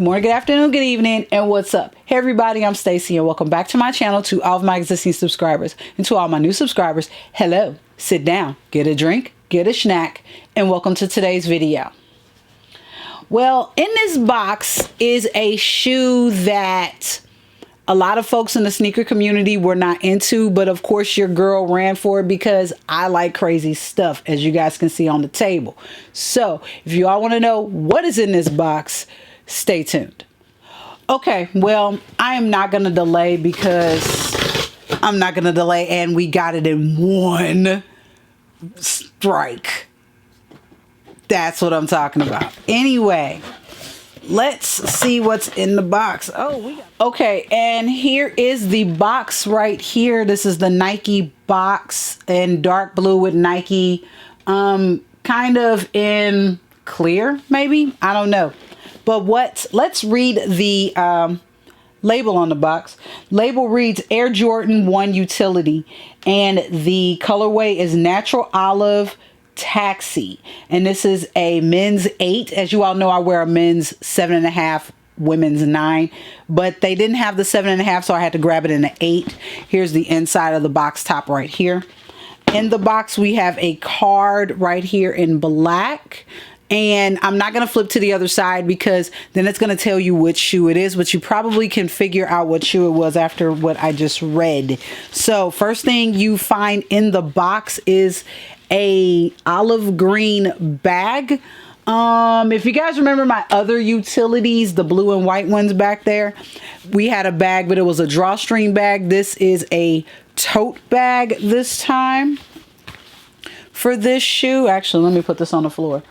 Good morning, good afternoon, good evening, and what's up? Hey everybody, I'm Stacy and welcome back to my channel. To all of my existing subscribers and to all my new subscribers, hello, sit down, get a drink, get a snack, and welcome to today's video. Well, in this box is a shoe that a lot of folks in the sneaker community were not into, but of course your girl ran for it because I like crazy stuff, as you guys can see on the table. So if you all want to know what is in this box, stay tuned. Okay, well, I am not going to delay because I'm not going to delay, and we got it in one strike. That's what I'm talking about. Anyway, let's see what's in the box. Okay, and here is the box right here. This is the Nike box in dark blue with Nike, kind of in clear, maybe. I don't know. But let's read the label on the box. Label reads Air Jordan 1 Utility, and the colorway is Natural Olive Taxi, and this is a men's 8. As you all know, I wear a men's 7.5, women's 9, but they didn't have the 7.5, so I had to grab it in the 8. Here's the inside of the box top right here. In the box we have a card right here in black, and I'm not going to flip to the other side because then it's going to tell you which shoe it is, but you probably can figure out what shoe it was after what I just read. So first thing you find in the box is a olive green bag. If you guys remember my other utilities, the blue and white ones back there, we had a bag, but it was a drawstring bag. This is a tote bag this time for this shoe. Actually, let me put this on the floor.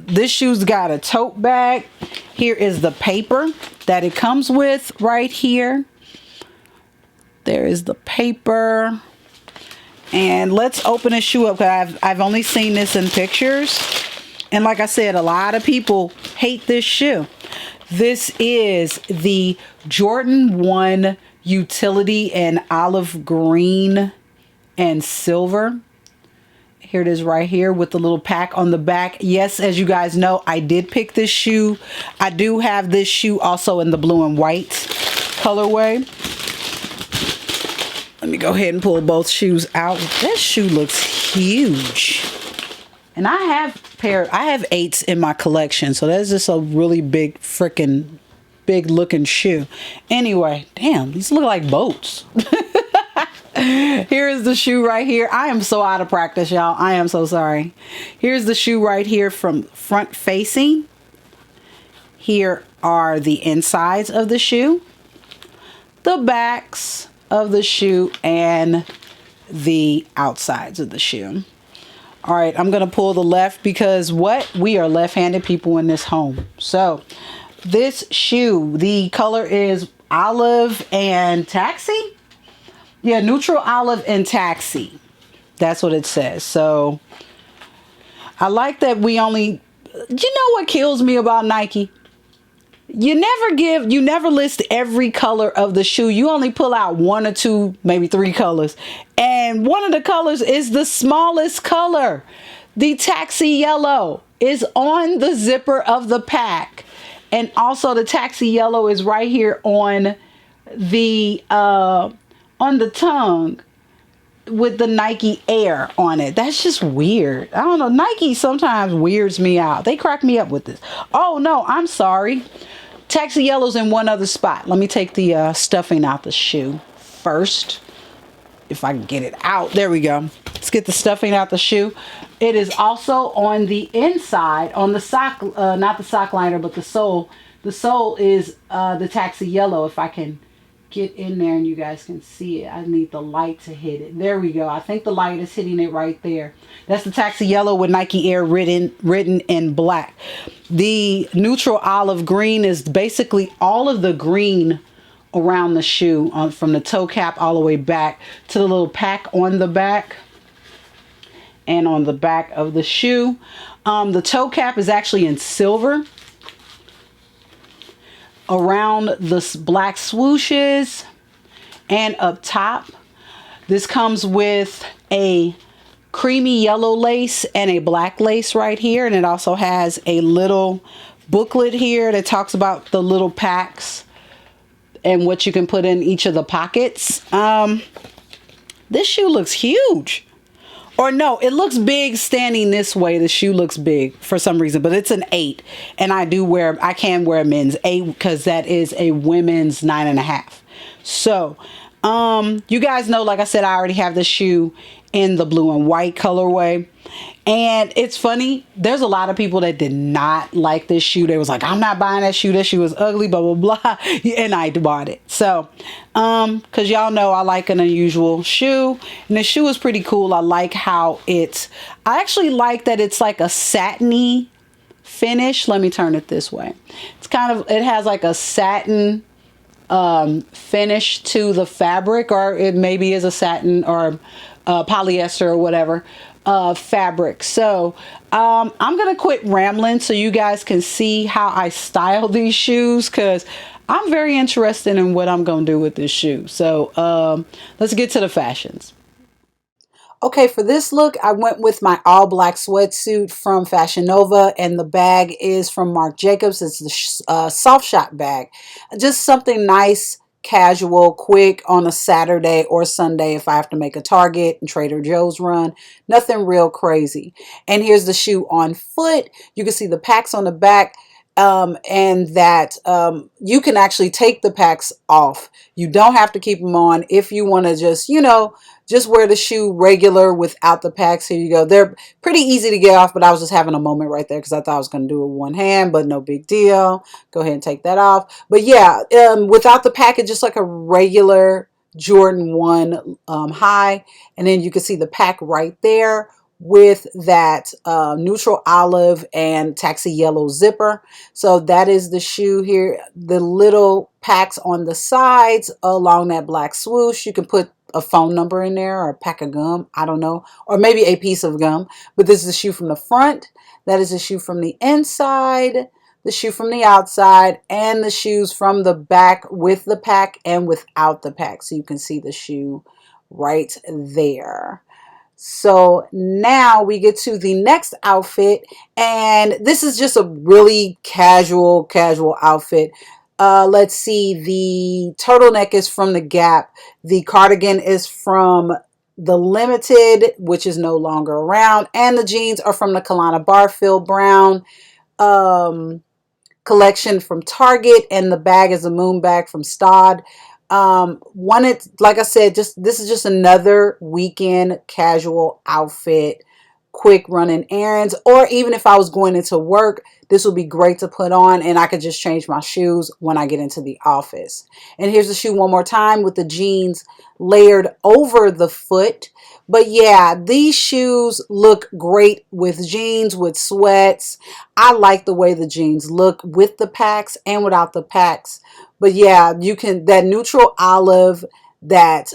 This shoe's got a tote bag. Here is the paper that it comes with right here. There is the paper. And let's open this shoe up because I've only seen this in pictures. And like I said, a lot of people hate this shoe. This is the Jordan 1 Utility in olive green and silver. Here it is right here with the little pack on the back. Yes, as you guys know, I did pick this shoe. I do have this shoe also in the blue and white colorway. Let me go ahead and pull both shoes out. This shoe looks huge. And I have 8s in my collection, so that's just a really big freaking big looking shoe. Anyway, damn, these look like boats. Here is the shoe right here. I am so out of practice, y'all. I am so sorry. Here's the shoe right here from front facing. Here are the insides of the shoe, the backs of the shoe, and the outsides of the shoe. All right, I'm going to pull the left because we are left-handed people in this home. So this shoe, the color is olive and taxi. Yeah, neutral olive and taxi. That's what it says. So I like that we only, you know what kills me about Nike? You never list every color of the shoe. You only pull out 1 or 2, maybe 3 colors. And one of the colors is the smallest color. The taxi yellow is on the zipper of the pack. And also the taxi yellow is right here on the tongue with the Nike Air on it. That's just weird. I don't know. Nike sometimes weirds me out. They crack me up with this. Oh no, I'm sorry. Taxi yellow's in one other spot. Let me take the stuffing out the shoe first. If I can get it out. There we go. Let's get the stuffing out the shoe. It is also on the inside, on the sock, not the sock liner, but the sole. The sole is the taxi yellow. If I can get in there and you guys can see it. I need the light to hit it. There we go. I think the light is hitting it right there. That's the taxi yellow with Nike Air written in black. The neutral olive green is basically all of the green around the shoe, from the toe cap all the way back to the little pack on the back and on the back of the shoe. The toe cap is actually in silver. Around the black swooshes and up top, this comes with a creamy yellow lace and a black lace right here, and it also has a little booklet here that talks about the little packs and what you can put in each of the pockets. This shoe looks huge. Or no, it looks big standing this way. The shoe looks big for some reason, but it's an 8. And I can wear a men's 8 because that is a women's 9.5. So, you guys know, like I said, I already have the shoe in the blue and white colorway. And it's funny, there's a lot of people that did not like this shoe. They was like, I'm not buying that shoe. That shoe is ugly, blah, blah, blah. And I bought it. So, because y'all know I like an unusual shoe. And the shoe is pretty cool. I like how I actually like that it's like a satiny finish. Let me turn it this way. It has like a satin finish to the fabric, or it maybe is a satin or polyester or whatever fabric. So I'm gonna quit rambling so you guys can see how I style these shoes, because I'm very interested in what I'm gonna do with this shoe. So let's get to the fashions. Okay, for this look, I went with my all black sweatsuit from Fashion Nova, and the bag is from Marc Jacobs. It's the Soft Shot bag. Just something nice, casual, quick on a Saturday or Sunday if I have to make a Target and Trader Joe's run. Nothing real crazy. And here's the shoe on foot. You can see the packs on the back. And that you can actually take the packs off. You don't have to keep them on if you want to just, just wear the shoe regular without the packs. Here you go. They're pretty easy to get off, but I was just having a moment right there because I thought I was going to do it with one hand, but no big deal. Go ahead and take that off. But yeah, without the pack, it's just like a regular Jordan 1 high. And then you can see the pack right there with that neutral olive and taxi yellow zipper. So that is the shoe here. The little packs on the sides along that black swoosh. You can put a phone number in there or a pack of gum. I don't know. Or maybe a piece of gum. But this is the shoe from the front. That is the shoe from the inside. The shoe from the outside. And the shoes from the back with the pack and without the pack. So you can see the shoe right there. So now we get to the next outfit, and this is just a really casual outfit. Let's see, the turtleneck is from the Gap. The cardigan is from the Limited, which is no longer around, and the jeans are from the Kalana Barfield Brown collection from Target, and the bag is a moon bag from Stod. Like I said, this is just another weekend casual outfit, quick running errands, or even if I was going into work, this would be great to put on, and I could just change my shoes when I get into the office. And here's the shoe one more time with the jeans layered over the foot. But yeah, these shoes look great with jeans, with sweats. I like the way the jeans look with the packs and without the packs. But yeah, you can, that neutral olive, that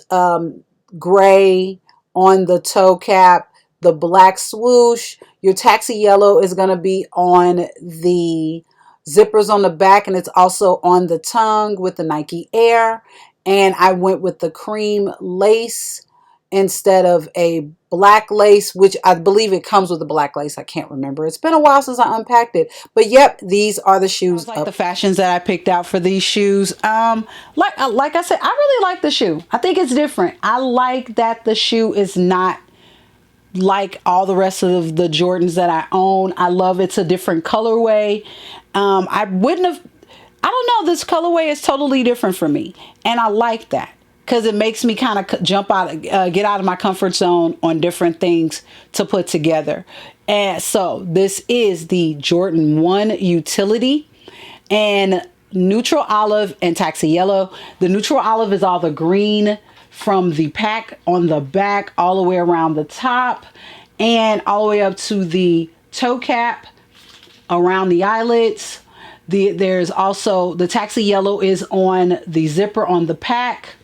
gray on the toe cap, the black swoosh, your taxi yellow is going to be on the zippers on the back, and it's also on the tongue with the Nike Air. And I went with the cream lace instead of a black lace, which I believe it comes with a black lace. I can't remember. It's been a while since I unpacked it. But yep, these are the shoes. Like the fashions that I picked out for these shoes. Like I said, I really like the shoe. I think it's different. I like that the shoe is not like all the rest of the Jordans that I own. I love it's a different colorway. I don't know, this colorway is totally different for me. And I like that, because it makes me kind of jump out, get out of my comfort zone on different things to put together. And so this is the Jordan 1 Utility, and neutral olive and taxi yellow. The neutral olive is all the green from the pack on the back, all the way around the top, and all the way up to the toe cap, around the eyelets. There's also the taxi yellow is on the zipper on the pack.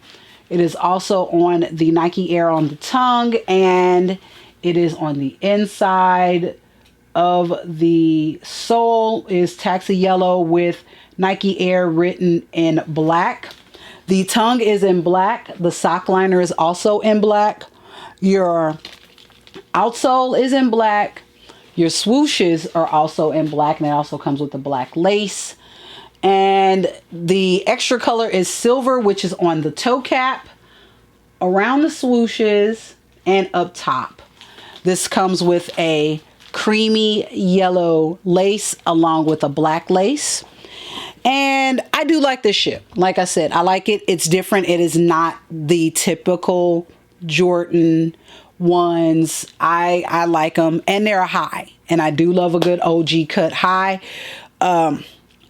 It is also on the Nike Air on the tongue, and it is on the inside of the sole is taxi yellow with Nike Air written in black. The tongue is in black. The sock liner is also in black. Your outsole is in black. Your swooshes are also in black, and it also comes with the black lace. And the extra color is silver, which is on the toe cap, around the swooshes, and up top. This comes with a creamy yellow lace along with a black lace. And I do like this ship. Like I said, I like it. It's different. It is not the typical Jordan ones. I like them, and they're a high. And I do love a good OG cut high.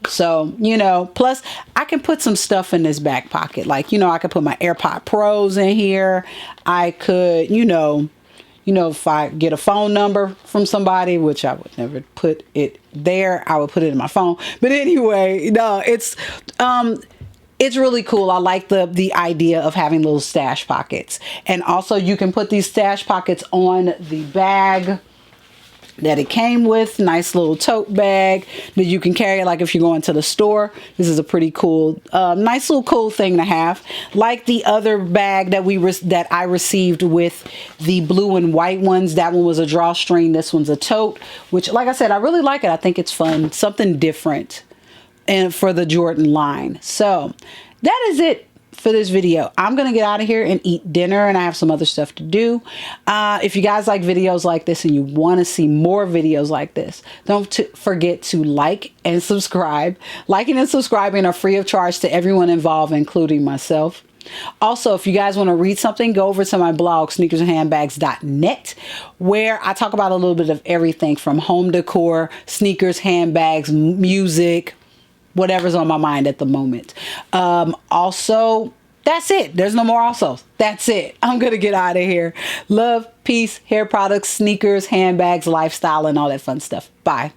So, you know, plus I can put some stuff in this back pocket. Like, you know, I could put my AirPod Pros in here. I could, you know, if I get a phone number from somebody, which I would never put it there, I would put it in my phone. But anyway, no, it's really cool. I like the idea of having little stash pockets. And also you can put these stash pockets on the bag that it came with. Nice little tote bag that you can carry, like if you're going to the store. This is a pretty cool, nice little cool thing to have. Like the other bag that I received with the blue and white ones. That one was a drawstring. This one's a tote, which, like I said, I really like it. I think it's fun, something different, and for the Jordan line. So that is it for this video. I'm gonna get out of here and eat dinner, and I have some other stuff to do. If you guys like videos like this and you want to see more videos like this, don't forget to like and subscribe. Liking and subscribing are free of charge to everyone involved, including myself. Also, if you guys want to read something, go over to my blog, sneakersandhandbags.net, where I talk about a little bit of everything from home decor, sneakers, handbags, music, whatever's on my mind at the moment. Also, that's it. There's no more alsos. That's it. I'm going to get out of here. Love, peace, hair products, sneakers, handbags, lifestyle, and all that fun stuff. Bye.